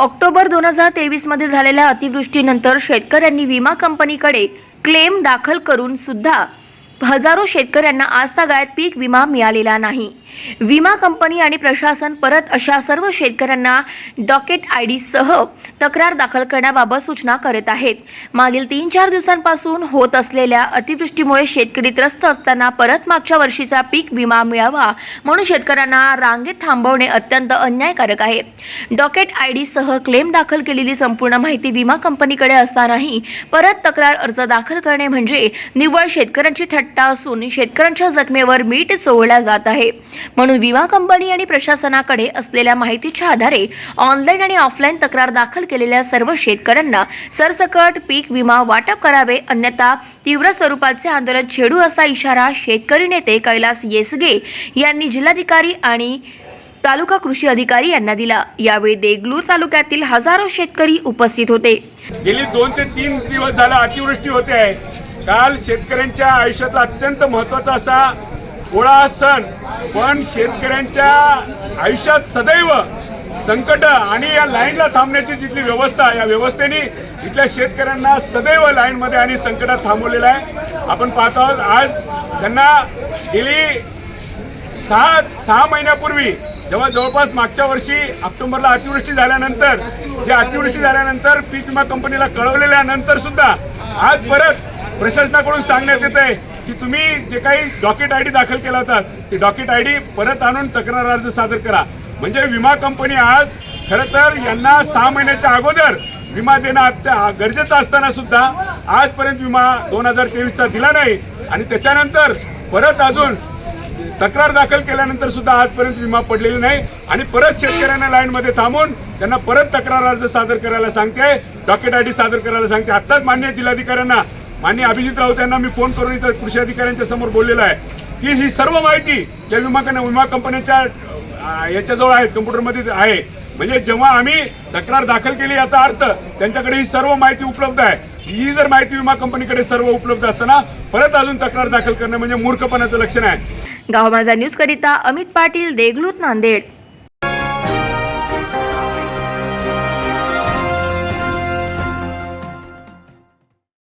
October 2023 मध्ये झालेल्या अतिवृष्टीनंतर शेतकऱ्यांनी विमा कंपनीकडे क्लेम दाखल करून सुद्धा हजारो शेतकऱ्यांना आजतागायत पीक विमा मिळालेला नाही। विमा कंपनी आणि प्रशासन परत अशा सर्व शेतकऱ्यांना डॉकेट आयडी सह तक्रार दाखल करण्याबाबत सूचना करत आहेत। मागील 3-4 दिवसांपासून होत असलेल्या अतिवृष्टीमुळे शेतकरी त्रस्त असताना परत मागच्या वर्षीचा पीक विमा मिळावा म्हणून शेतकऱ्यांना रांगेत थांबवणे अत्यंत अन्यायकारक आहे। डॉकेट आयडी सह क्लेम दाखल केलेली संपूर्ण माहिती विमा कंपनीकडे असतानाही परत तक्रार अर्ज दाखल करणे म्हणजे निव्वळ शेतकऱ्यांची थट्टा असून शेतकऱ्यांच्या जखमेवर मीठ चोळल्या जात आहे। म्हणून विमा कंपनी आणि प्रशासनाकडे असलेल्या माहितीच्या आधारे ऑनलाईन आणि ऑफलाईन तक्रार दाखल केलेल्या सर्व शेतकऱ्यांना सरसकट पीक विमा वाटप करावे, अन्यथा तीव्र स्वरूपाचे आंदोलन छेडू असा इशारा शेतकरी नेते कैलास येसगे यांनी जिल्हाधिकारी आणि तालुका कृषी अधिकारी यांना दिला। यावेळी देगलूर तालुक्यातील हजारो शेतकरी उपस्थित होते। गेली 2 ते 3 दिवस झाला अतिवृष्टी होते आहे। काल शेतकऱ्यांच्या आयुष्यातला अत्यंत महत्त्वाचा असा पोळा सण, पण शेतकऱ्यांच्या आयुष्यात सदैव संकट आणि या लाईनला थांबण्याची जिथली व्यवस्था, या व्यवस्थेने इथल्या शेतकऱ्यांना सदैव लाईनमध्ये आणि संकटात थांबवलेलं आहे। आपण पाहत आहोत आज त्यांना गेली 6 महिन्यापूर्वी जेव्हा जवळपास मागच्या वर्षी ऑक्टोबरला अतिवृष्टी झाल्यानंतर पीक विमा कंपनीला कळवलेल्यानंतर सुद्धा आज परत प्रशासनाकडून सांगण्यात येत आहे की तुम्ही जे काही डॉकेट आयडी दाखल केला होता ते डॉकेट आयडी परत आणून तक्रार अर्ज सादर करा। म्हणजे विमा कंपनी आज खरं तर यांना 6 महिन्याच्या अगोदर विमा देणं गरजेचं असताना सुद्धा आजपर्यंत विमा 2023चा दिला नाही आणि त्याच्यानंतर परत अजून तक्रार दाखल केल्यानंतर सुद्धा आजपर्यंत विमा पडलेला नाही आणि परत शेतकऱ्यांना लाईनमध्ये थांबून त्यांना परत तक्रार अर्ज सादर करायला सांगते, डॉकेट आयडी सादर करायला सांगते। आत्ताच माननीय जिल्हाधिकाऱ्यांना, माननीय अभिजित राऊत यांना मी फोन करून इथं कृषी अधिकाऱ्यांच्या समोर बोललेलो आहे की ही सर्व माहिती या विमा कंपन्यांच्या याच्याजवळ आहे, कम्प्युटरमध्ये आहे। म्हणजे जेव्हा आम्ही तक्रार दाखल केली याचा अर्थ त्यांच्याकडे ही सर्व माहिती उपलब्ध आहे। ही जर माहिती विमा कंपनीकडे सर्व उपलब्ध असताना परत अजून तक्रार दाखल करणं म्हणजे मूर्खपणाचं लक्षण आहे। गाव माझा न्यूज करिता अमित पाटील, देगलूर, नांदेड।